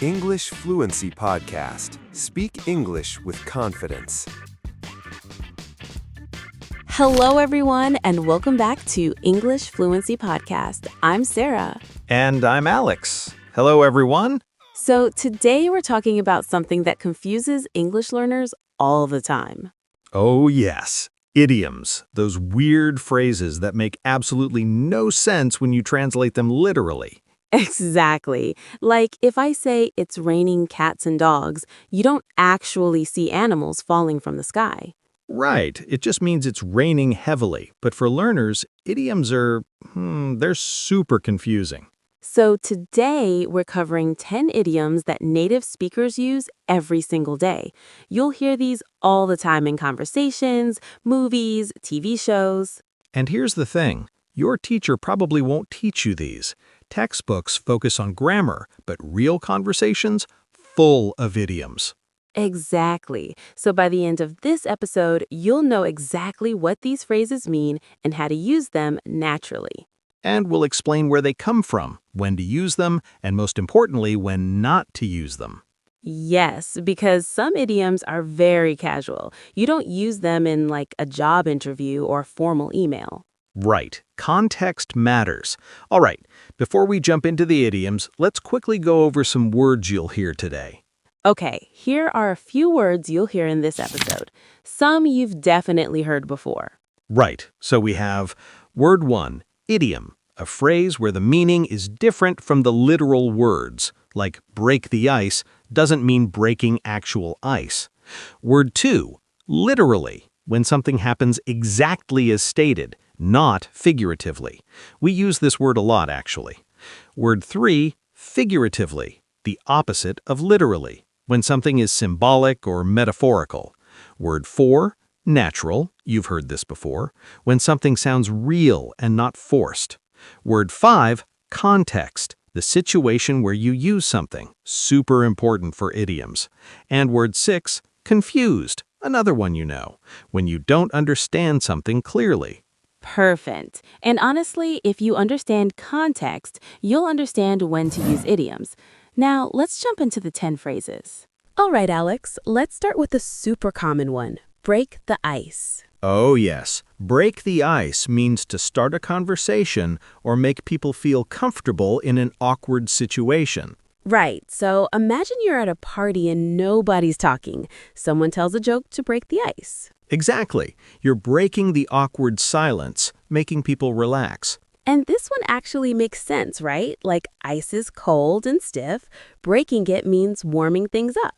English Fluency Podcast. Speak English with confidence. Hello, everyone, and welcome back to English Fluency Podcast. I'm Sarah. And I'm Alex. Hello, everyone. So today we're talking about something that confuses English learners all the time. Oh, yes. Idioms. Those weird phrases that make absolutely no sense when you translate them literally. Exactly. Like if I say it's raining cats and dogs, you don't actually see animals falling from the sky. Right. It just means it's raining heavily. But for learners, idioms they're super confusing. So today we're covering 10 idioms that native speakers use every single day. You'll hear these all the time in conversations, movies, TV shows. And here's the thing. Your teacher probably won't teach you these. Textbooks focus on grammar, but real conversations, full of idioms. Exactly. So by the end of this episode, you'll know exactly what these phrases mean and how to use them naturally. And we'll explain where they come from, when to use them, and most importantly, when not to use them. Yes, because some idioms are very casual. You don't use them in like a job interview or formal email. Right. Context matters. All right. Before we jump into the idioms, let's quickly go over some words you'll hear today. Okay, here are a few words you'll hear in this episode. Some you've definitely heard before. Right. So we have word 1, idiom, a phrase where the meaning is different from the literal words, like break the ice doesn't mean breaking actual ice. Word 2, literally, when something happens exactly as stated, not figuratively. We use this word a lot, actually. Word 3, figuratively, the opposite of literally, when something is symbolic or metaphorical. Word 4, natural, you've heard this before, when something sounds real and not forced. Word 5, context, the situation where you use something, super important for idioms. And word 6, confused, another one you know, when you don't understand something clearly. Perfect. And honestly, if you understand context, you'll understand when to use idioms. Now, let's jump into the 10 phrases. All right, Alex, let's start with a super common one. Break the ice. Oh yes, break the ice means to start a conversation or make people feel comfortable in an awkward situation. Right, so imagine you're at a party and nobody's talking. Someone tells a joke to break the ice. Exactly. You're breaking the awkward silence, making people relax. And this one actually makes sense, right? Like ice is cold and stiff. Breaking it means warming things up.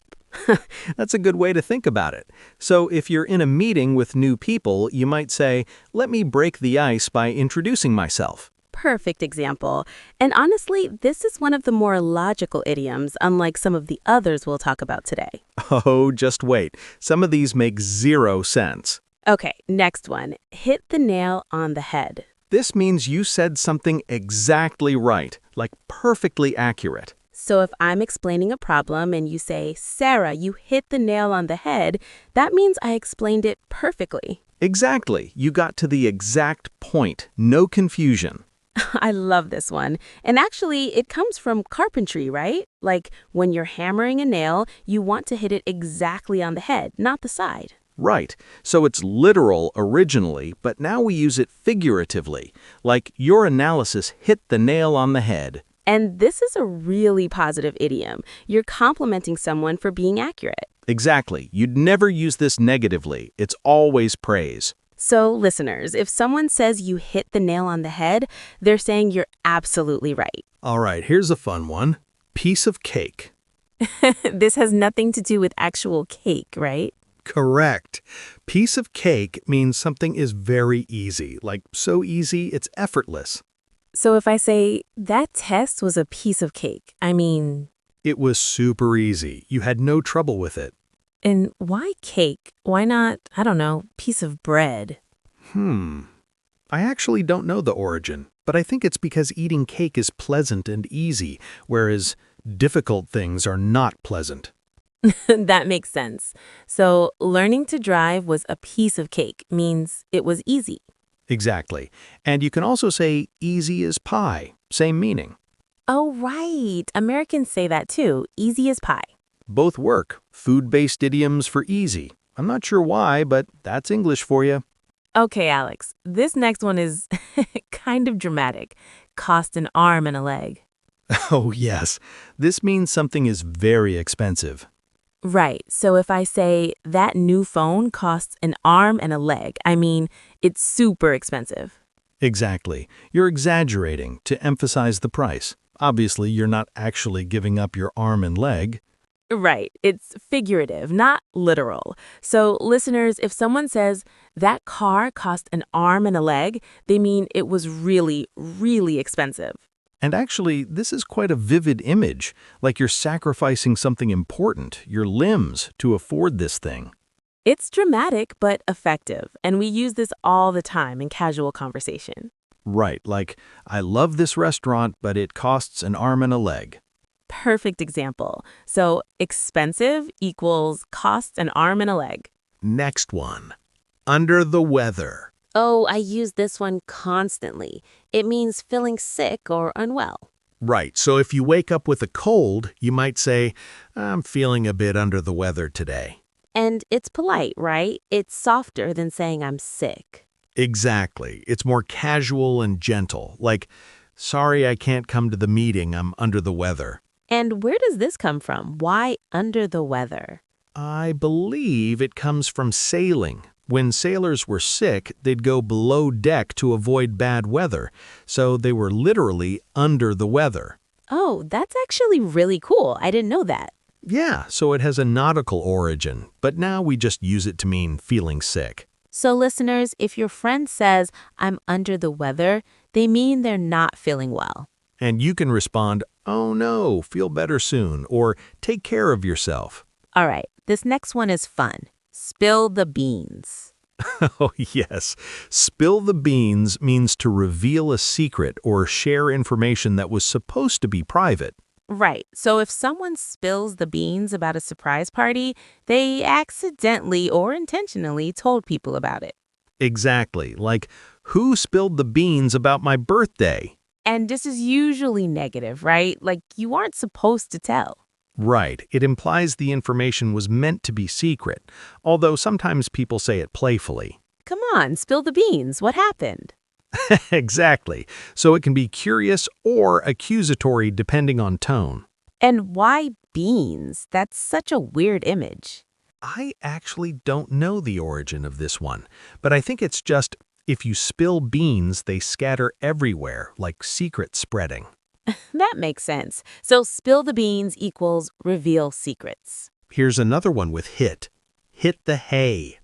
That's a good way to think about it. So if you're in a meeting with new people, you might say, "Let me break the ice by introducing myself." Perfect example. And honestly, this is one of the more logical idioms, unlike some of the others we'll talk about today. Oh, just wait. Some of these make zero sense. Okay, next one. Hit the nail on the head. This means you said something exactly right, like perfectly accurate. So if I'm explaining a problem and you say, Sarah, you hit the nail on the head, that means I explained it perfectly. Exactly. You got to the exact point. No confusion. I love this one. And actually, it comes from carpentry, right? Like when you're hammering a nail, you want to hit it exactly on the head, not the side. Right. So it's literal originally, but now we use it figuratively, like your analysis hit the nail on the head. And this is a really positive idiom. You're complimenting someone for being accurate. Exactly. You'd never use this negatively. It's always praise. So, listeners, if someone says you hit the nail on the head, they're saying you're absolutely right. All right, here's a fun one. Piece of cake. This has nothing to do with actual cake, right? Correct. Piece of cake means something is very easy, like so easy it's effortless. So if I say, that test was a piece of cake, I mean... It was super easy. You had no trouble with it. And why cake? Why not, I don't know, piece of bread? I actually don't know the origin, but I think it's because eating cake is pleasant and easy, whereas difficult things are not pleasant. That makes sense. So learning to drive was a piece of cake means it was easy. Exactly. And you can also say easy as pie, same meaning. Oh, right. Americans say that too. Easy as pie. Both work. Food-based idioms for easy. I'm not sure why, but that's English for you. Okay, Alex. This next one is kind of dramatic. Cost an arm and a leg. Oh, yes. This means something is very expensive. Right. So if I say that new phone costs an arm and a leg, I mean it's super expensive. Exactly. You're exaggerating to emphasize the price. Obviously, you're not actually giving up your arm and leg. Right. It's figurative, not literal. So, listeners, if someone says that car cost an arm and a leg, they mean it was really, really expensive. And actually, this is quite a vivid image, like you're sacrificing something important, your limbs, to afford this thing. It's dramatic but effective, and we use this all the time in casual conversation. Right, like, I love this restaurant, but it costs an arm and a leg. Perfect example. So, expensive equals costs an arm and a leg. Next one. Under the weather. Oh, I use this one constantly. It means feeling sick or unwell. Right, so if you wake up with a cold, you might say, I'm feeling a bit under the weather today. And it's polite, right? It's softer than saying I'm sick. Exactly. It's more casual and gentle, like, sorry I can't come to the meeting, I'm under the weather. And where does this come from? Why under the weather? I believe it comes from sailing. When sailors were sick, they'd go below deck to avoid bad weather, so they were literally under the weather. Oh, that's actually really cool. I didn't know that. Yeah, so it has a nautical origin, but now we just use it to mean feeling sick. So listeners, if your friend says, I'm under the weather, they mean they're not feeling well. And you can respond, oh no, feel better soon, or take care of yourself. All right, this next one is fun. Spill the beans. Oh, yes. Spill the beans means to reveal a secret or share information that was supposed to be private. Right. So if someone spills the beans about a surprise party, they accidentally or intentionally told people about it. Exactly. Like, who spilled the beans about my birthday? And this is usually negative, right? Like you aren't supposed to tell. Right. It implies the information was meant to be secret, although sometimes people say it playfully. Come on, spill the beans. What happened? Exactly. So it can be curious or accusatory depending on tone. And why beans? That's such a weird image. I actually don't know the origin of this one, but I think it's just if you spill beans, they scatter everywhere, like secret spreading. That makes sense. So spill the beans equals reveal secrets. Here's another one with hit. Hit the hay.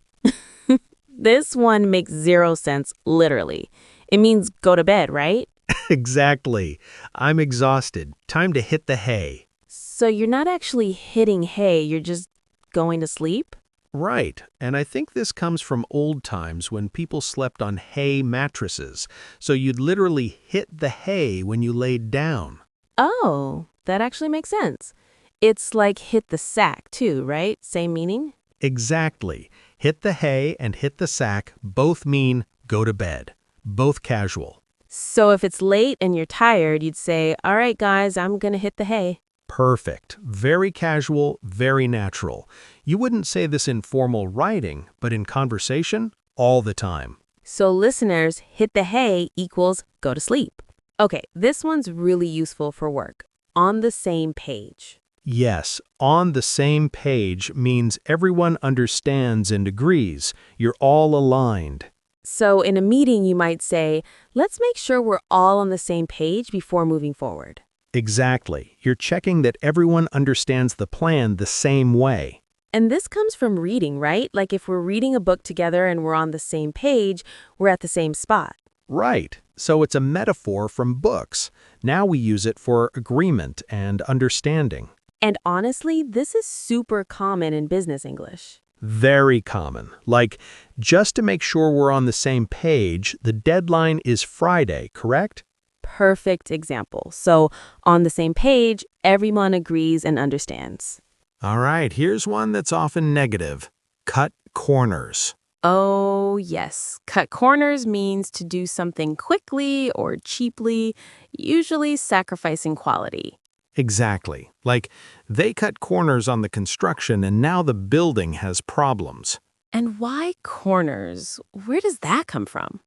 This one makes zero sense, literally. It means go to bed, right? Exactly. I'm exhausted. Time to hit the hay. So you're not actually hitting hay, you're just going to sleep? Right. And I think this comes from old times when people slept on hay mattresses. So you'd literally hit the hay when you laid down. Oh, that actually makes sense. It's like hit the sack too, right? Same meaning? Exactly. Hit the hay and hit the sack both mean go to bed. Both casual. So if it's late and you're tired, you'd say, all right, guys, I'm going to hit the hay. Perfect. Very casual, very natural. You wouldn't say this in formal writing, but in conversation, all the time. So listeners, hit the hay equals go to sleep. Okay, this one's really useful for work. On the same page. Yes, on the same page means everyone understands and agrees. You're all aligned. So in a meeting, you might say, let's make sure we're all on the same page before moving forward. Exactly. You're checking that everyone understands the plan the same way. And this comes from reading, right? Like if we're reading a book together and we're on the same page, we're at the same spot. Right. So it's a metaphor from books. Now we use it for agreement and understanding. And honestly, this is super common in business English. Very common. Like, just to make sure we're on the same page, the deadline is Friday, correct? Perfect example. So on the same page, everyone agrees and understands. All right, here's one that's often negative. Cut corners. Oh, yes. Cut corners means to do something quickly or cheaply, usually sacrificing quality. Exactly. Like, they cut corners on the construction and now the building has problems. And why corners? Where does that come from?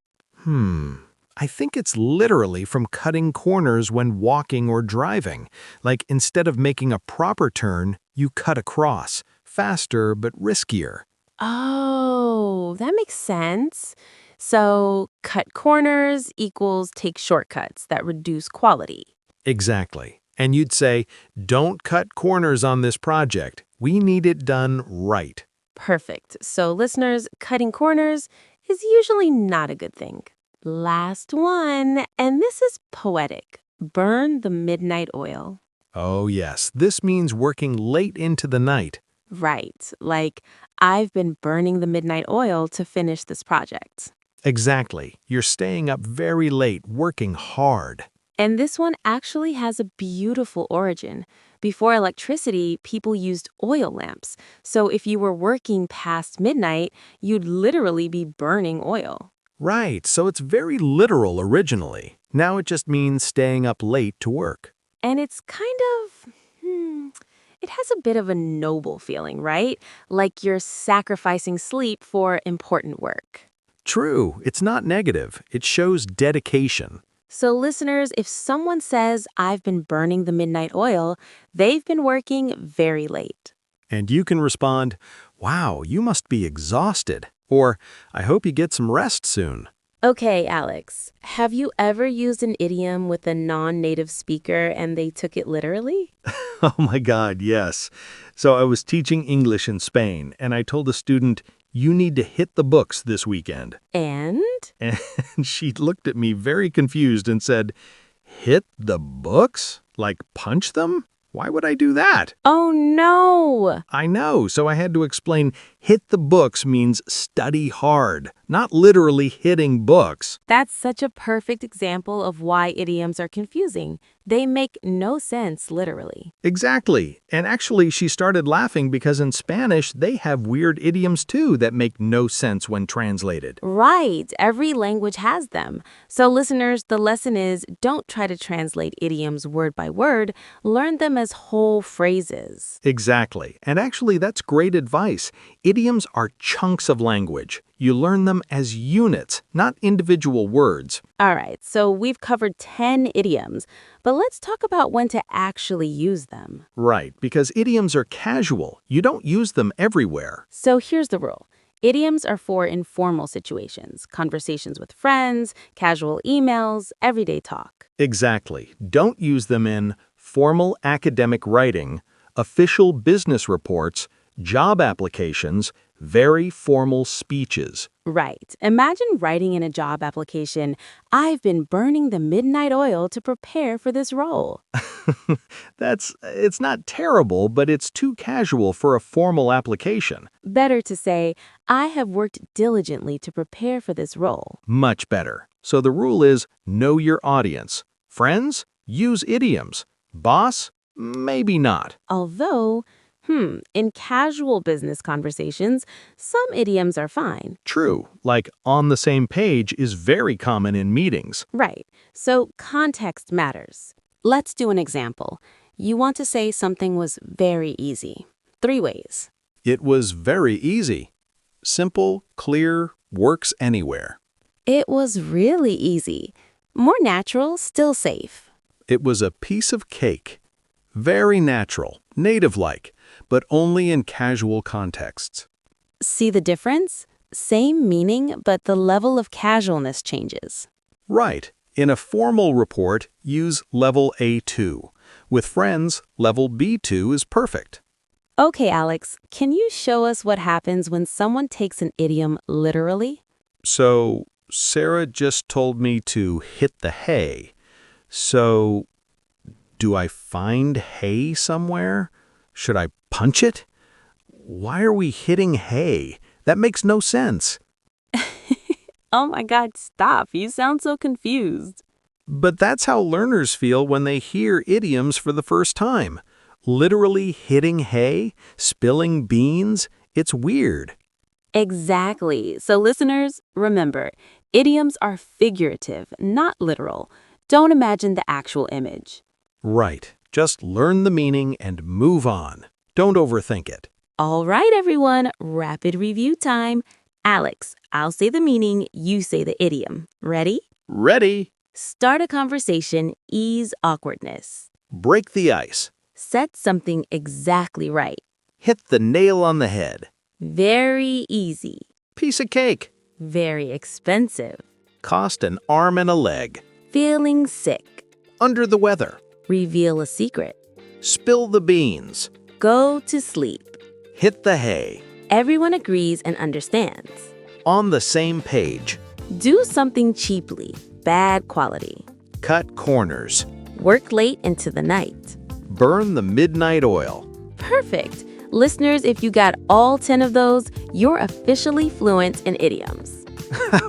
I think it's literally from cutting corners when walking or driving. Like, instead of making a proper turn, you cut across. Faster, but riskier. Oh, that makes sense. So, cut corners equals take shortcuts that reduce quality. Exactly. And you'd say, don't cut corners on this project. We need it done right. Perfect. So, listeners, cutting corners is usually not a good thing. Last one, and this is poetic. Burn the midnight oil. Oh yes, this means working late into the night. Right, like I've been burning the midnight oil to finish this project. Exactly. You're staying up very late, working hard. And this one actually has a beautiful origin. Before electricity, people used oil lamps. So if you were working past midnight, you'd literally be burning oil. Right, so it's very literal originally. Now it just means staying up late to work. And it's kind of, it has a bit of a noble feeling, right? Like you're sacrificing sleep for important work. True, it's not negative. It shows dedication. So listeners, if someone says, I've been burning the midnight oil, they've been working very late. And you can respond, wow, you must be exhausted. Or, I hope you get some rest soon. Okay, Alex, have you ever used an idiom with a non-native speaker and they took it literally? Oh my God, yes. So I was teaching English in Spain, and I told a student, you need to hit the books this weekend. And? And she looked at me very confused and said, hit the books? Like punch them? Why would I do that? Oh no! I know, so I had to explain hit the books means study hard, not literally hitting books. That's such a perfect example of why idioms are confusing. They make no sense literally. Exactly. And actually, she started laughing because in Spanish, they have weird idioms too that make no sense when translated. Right, every language has them. So listeners, the lesson is don't try to translate idioms word by word, learn them as whole phrases. Exactly. And actually, that's great advice. Idioms are chunks of language. You learn them as units, not individual words. All right, so we've covered 10 idioms, but let's talk about when to actually use them. Right, because idioms are casual. You don't use them everywhere. So here's the rule. Idioms are for informal situations, conversations with friends, casual emails, everyday talk. Exactly. Don't use them in formal academic writing, official business reports, job applications, very formal speeches. Right. Imagine writing in a job application, I've been burning the midnight oil to prepare for this role. It's not terrible, but it's too casual for a formal application. Better to say, I have worked diligently to prepare for this role. Much better. So the rule is know your audience. Friends, use idioms. Boss, maybe not. Although, in casual business conversations, some idioms are fine. True, like on the same page is very common in meetings. Right. So context matters. Let's do an example. You want to say something was very easy. 3 ways. It was very easy. Simple, clear, works anywhere. It was really easy. More natural, still safe. It was a piece of cake. Very natural, native-like, but only in casual contexts. See the difference? Same meaning, but the level of casualness changes. Right. In a formal report, use level A2. With friends, level B2 is perfect. Okay, Alex, can you show us what happens when someone takes an idiom literally? So, Sarah just told me to hit the hay. So, do I find hay somewhere? Should I punch it? Why are we hitting hay? That makes no sense. Oh my God, stop. You sound so confused. But that's how learners feel when they hear idioms for the first time. Literally hitting hay, spilling beans, it's weird. Exactly. So listeners, remember, idioms are figurative, not literal. Don't imagine the actual image. Right. Just learn the meaning and move on. Don't overthink it. All right, everyone, rapid review time. Alex, I'll say the meaning, you say the idiom. Ready? Ready? Start a conversation, ease awkwardness. Break the ice. Set something exactly right. Hit the nail on the head. Very easy. Piece of cake. Very expensive. Cost an arm and a leg. Feeling sick. Under the weather. Reveal a secret. Spill the beans. Go to sleep. Hit the hay. Everyone agrees and understands. On the same page. Do something cheaply. Bad quality. Cut corners. Work late into the night. Burn the midnight oil. Perfect. Listeners, if you got all 10 of those, you're officially fluent in idioms.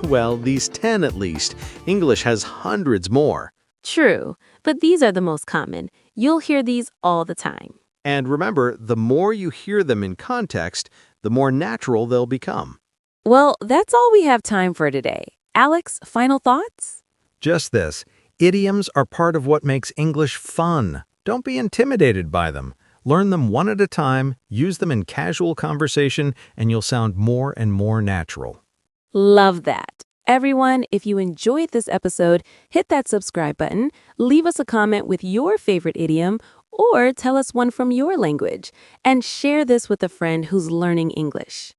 Well, these 10 at least. English has hundreds more. True, but these are the most common. You'll hear these all the time. And remember, the more you hear them in context, the more natural they'll become. Well, that's all we have time for today. Alex, final thoughts? Just this. Idioms are part of what makes English fun. Don't be intimidated by them. Learn them one at a time, use them in casual conversation, and you'll sound more and more natural. Love that. Everyone, if you enjoyed this episode, hit that subscribe button, leave us a comment with your favorite idiom, or tell us one from your language, and share this with a friend who's learning English.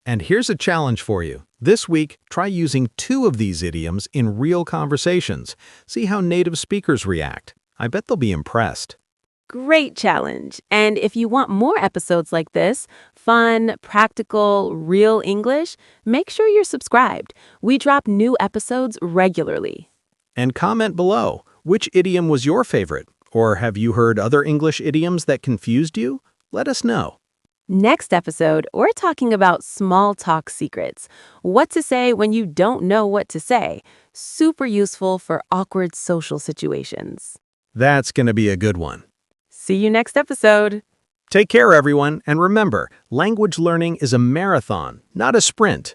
And here's a challenge for you. This week, try using 2 of these idioms in real conversations. See how native speakers react. I bet they'll be impressed. Great challenge. And if you want more episodes like this, fun, practical, real English, make sure you're subscribed. We drop new episodes regularly. And comment below, which idiom was your favorite? Or have you heard other English idioms that confused you? Let us know. Next episode, we're talking about small talk secrets. What to say when you don't know what to say. Super useful for awkward social situations. That's going to be a good one. See you next episode. Take care, everyone, and remember, language learning is a marathon, not a sprint.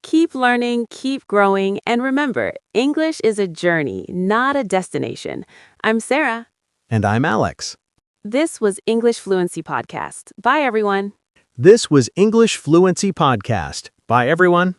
Keep learning, keep growing, and remember, English is a journey, not a destination. I'm Sarah. And I'm Alex. This was English Fluency Podcast. Bye, everyone. This was English Fluency Podcast. Bye, everyone.